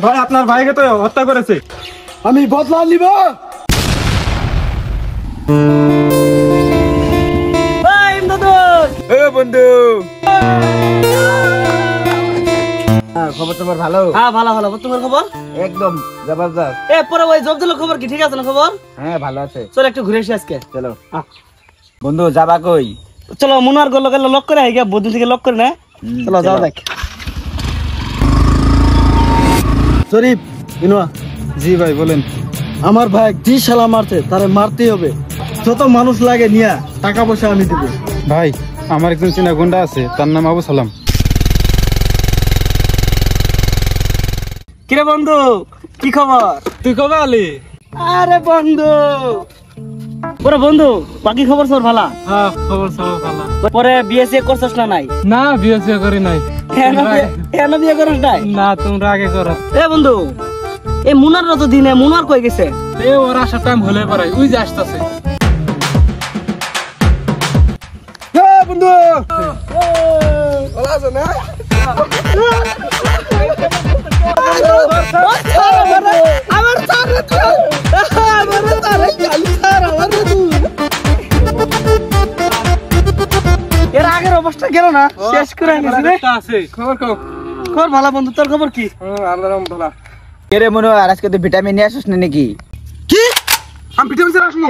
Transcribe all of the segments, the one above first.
ভাই আপনার ভাইকে তো হত্যা করেছে। আমি বদলা নিব। বন্ধু খবর তোমার ভালো? হ্যাঁ ভালো ভালো। তোমার খবর? একদম জবরদস্ত। পরে ওই জব দিল খবর কি ঠিক আছে না খবর? হ্যাঁ ভালো আছে। চল একটু ঘুরে আসি আজকে। চলো বন্ধু, যাবা কই? চলো মনোয়ার গোল লক করে আই গিয়া বুদ্ধি থেকে লক করে না। চলো যাও দেখ। শরীফ ইনুয়া। জি ভাই বলেন। আমার ভাই যে শালা মারছে তারে মারতেই হবে। যত মানুষ লাগে নিয়া টাকা পয়সা আমি দেব। ভাই আমার একজন চেনা গুন্ডা আছে, তার নাম আবু সালাম। কিরে বন্ধু কি খবর? তুই কবে আলি? আরে বন্ধু ওরে বন্ধু বাকি খবর সব ভালো? হ্যাঁ খবর সব ভালো। পরে বিএসসি করছস না নাই? না বিয়ে করি নাই। কেন বিয়ে করছ নাই? না তোমরা আগে করো। এ বন্ধু এই মুনার তো দিনে মুনার কই গেছে? এ ওর আসার টাইম হলে পারে, ওই যে আসতেছে। বন্ধু ভালো আছো না? এর আগের অবস্থা গেল না, শেষ করে নিয়েছি। খবর ভালো বন্ধু, তোর খবর কি? কেরে মনে হয় আজকে তো ভিটামিন নিয়ে আসিস না নাকি? কি আমি ভিটামিন স্যার আসবো?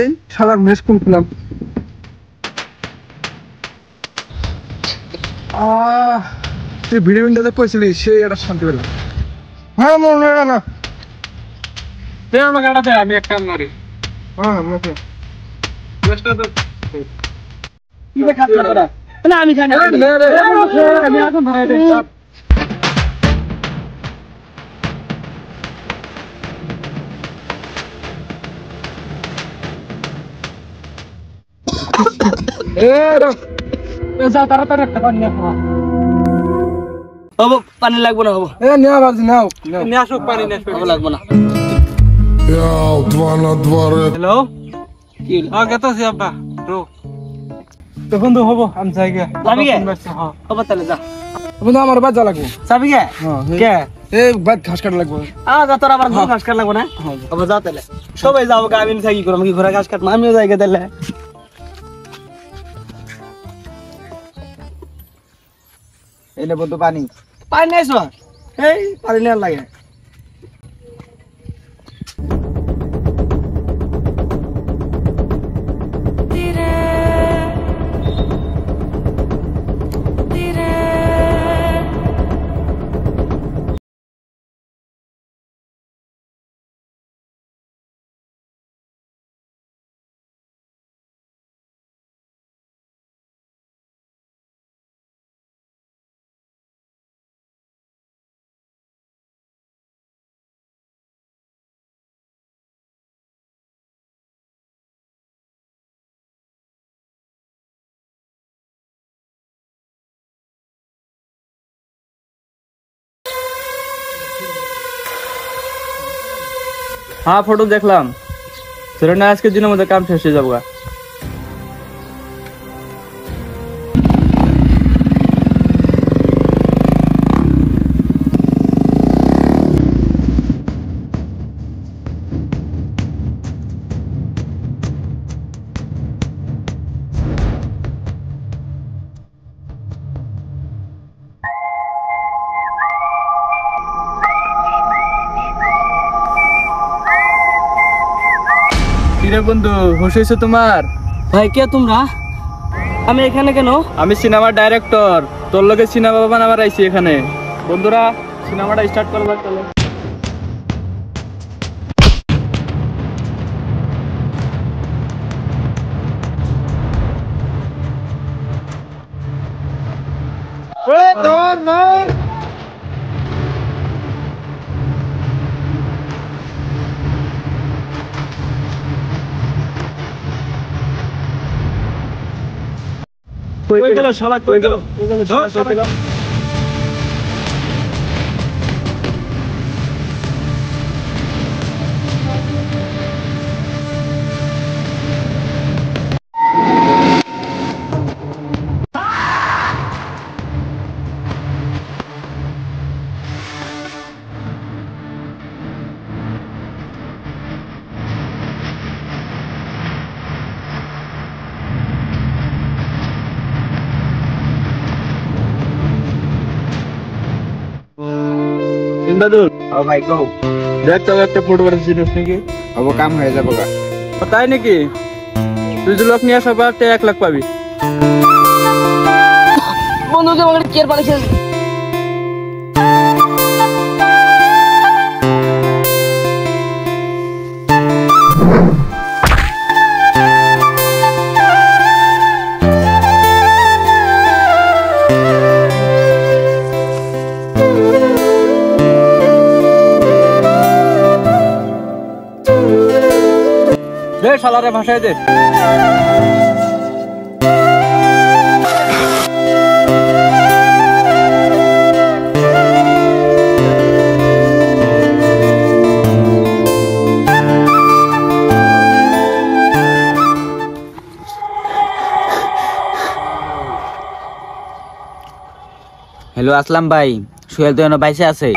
এই শালার মেস খুললাম। তুই ভিটামিনটাতে পয়সিলি, সে একটা শান্তি পেলাম। হ্যাঁ মনে হয় না। আমাকে একটা দে, আমি একটা মারি। হ্যাঁ আমাকে না আমি জানি আমি এখন ধরাই দে। তাড়াতাড়ি একটা পানি হবো, পানি লাগবো না হবো। নিয়ে আসুক পানি নিয়ে আসুক। লাগবো না। হ্যালো গেতাছি আব্বা রো। তো বন্ধু হবো আমি যাই গে। যাবি গে? হবো তাহলে যা। বন্ধু আমার বাদ যা লাগবো। যাবি গে? কে? এই বাদ ঘাস কাটা লাগবো। যা তোর আবার ঘাস কাট লাগবো না? হবো যা তাহলে। সবাই যাবো, আমি থাকি করো, আমি ঘোরা ঘাস কাটবো, আমিও যাই গে তাহলে। এনে বন্ধু পানি। পানি নিয়ে আসো। এই পানি নেওয়ার লাগে। हाँ फोटो देखलाम। चलो ना আজকের দিনের মধ্যে কাম শেষ হয়ে যাবো। বন্ধু হুশ হয়েছে তোমার? ভাই কে তোমরা? আমি এখানে কেন? আমি সিনেমার ডাইরেক্টর, তোর লগে সিনেমা বানাবার আইছি এখানে। বন্ধুরা সিনেমাটা স্টার্ট করবার চলো। কই গেল শালা, কই গেল? ইমদাদুল ও ভাই গো দেখ তো একটা ফটো পাঠিয়েছিস নাকি? অব কাম হয়ে যাবো গা। তাই নাকি? তুই যে লোক নিয়ে আসা 1 লাখ পাবি। বন্ধুকে আমাকে কেয়ার পাঠিয়েছিস। দে শালারে ভাষায় দে। হ্যালো আসলাম ভাই, সোহেল তো এখনো বাইসে আছে?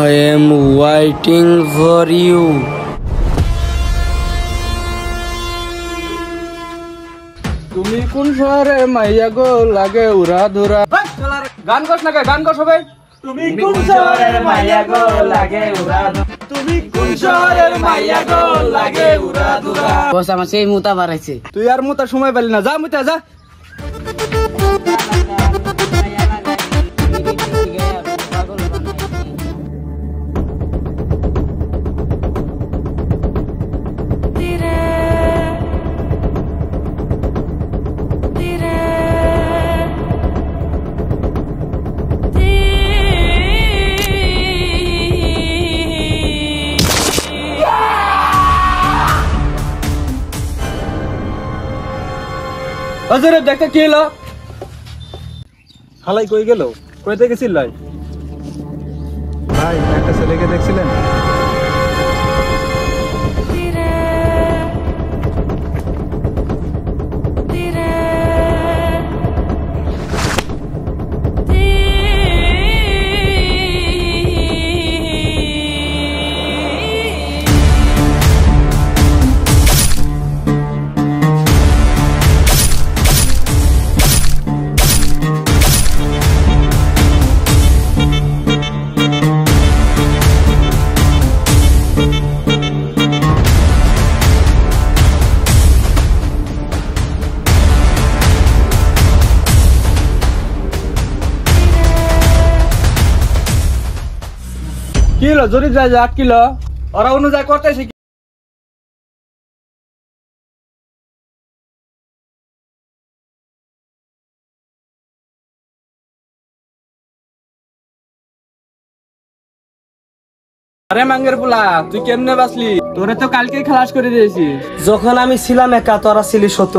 I am waiting for you. তুমি কোন শহরে মাইয়া গো লাগে উড়া ধুরা। গান কস না, গান কস সবাই। তুমি কোন শহরের মাইয়া গো লাগে উড়া ধুরা, তুমি কোন শহরের মাইয়া গো লাগে উড়া ধুরা। বস আমার সেই মুতা বাড়াইছে। তুই আর মুতা সময় পেলি না, যা মুতা যা। আজরে দেখতে কি হলো? হালাই কই গেল? কইতে গেছিল লাই? ভাই একটা ছেলেকে দেখছিলেন? কি হলো? জরি যায় 8 কিলো ওরা অনুযায়ী করতেছে। আরে মাঙ্গের পোলা, তুই কেমনে বাঁচলি? তোরে তো কালকেই খালাস করে দিয়েছি। যখন আমি ছিলাম একা তোরা ছিলি শত,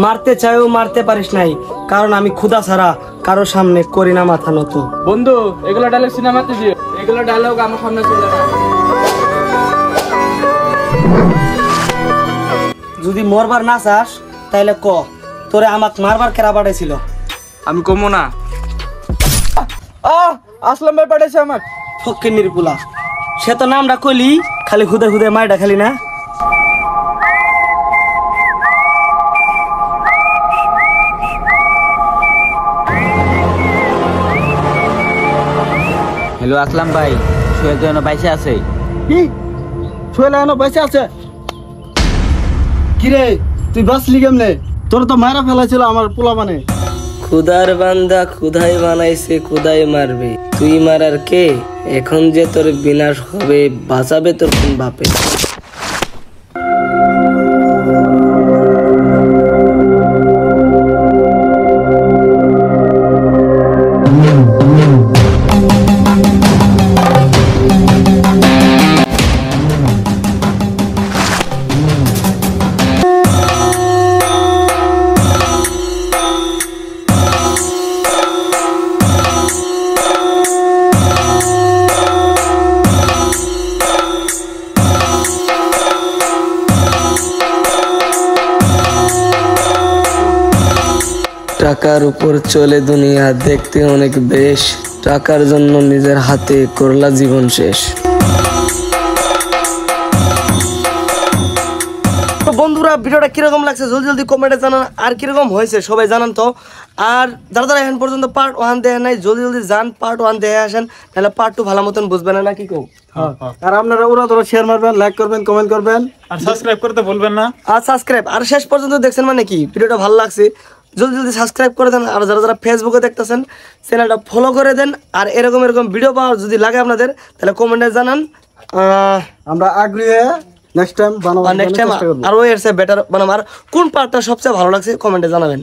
মারতে চাইও মারতে পারিস নাই, কারণ আমি ক্ষুধা ছাড়া কারো সামনে করি না মাথা নত। বন্ধু এগুলো ডায়লগ সিনেমাতে দিও, এগুলো ডায়লগ আমার সামনে চলে না। যদি মরবার না চাস তাইলে ক তোরে আমাক মারবার কেরা পাঠাইছিল? আমি কমো না। আসলাম ভাই পাঠাইছে আমাকে। ফকির নির্পুলা, সে তো নামটা কইলি, খালি খুদে খুদে মারটা খালি না। হ্যালো আসলাম ভাই, সোহেল তো এখনো বাইসে আছে? কি? সোহেল এখনো বাইসে আছে? কিরে তুই বাঁচলি কেমনে? তোর তো মারা ফেলাইছিল আমার পোলা মানে। খুদার বান্দা খুদাই বানাইছে, খুদাই মারবে, তুই মারার কে? এখন যে তোর বিনাশ হবে, বাঁচাবে তোর কোন বাপে? টাকার উপর চলে দুনিয়া, দেখতে অনেক বেশ, টাকার জন্য নিজের হাতে করলা জীবন শেষ। তো বন্ধুরা ভিডিওটা কিরকম লাগছে জলদি জলদি কমেন্টে জানান, আর কিরকম হয়েছে সবাই জানান তো। আর যারা যারা এখন পর্যন্ত পার্ট 1 দেখেন নাই জলদি জলদি যান পার্ট 1 দেখে আসেন, তাহলে পার্ট 2 ভালো মতন বুঝবেন না কি কও। আর আপনারা ওরা ধরো শেয়ার মারবেন, লাইক করবেন, কমেন্ট করবেন আর সাবস্ক্রাইব করতে ভুলবেন না। আর সাবস্ক্রাইব আর শেষ পর্যন্ত দেখছেন মানে কি ভিডিওটা ভালো লাগছে জলদি জলদি সাবস্ক্রাইব করে দেন। আর যারা যারা ফেসবুকে দেখতেছেন চ্যানেলটা ফলো করে দেন। আর এরকম ভিডিও পাওয়ার যদি লাগে আপনাদের তাহলে কমেন্টে জানান। আমরা আগ্রহী নেক্সট টাইম বানাবো, নেক্সট টাইম আরো এর চেয়ে বেটার বানাবো। আর কোন পার্টটা সবচেয়ে ভালো লাগছে কমেন্টে জানাবেন।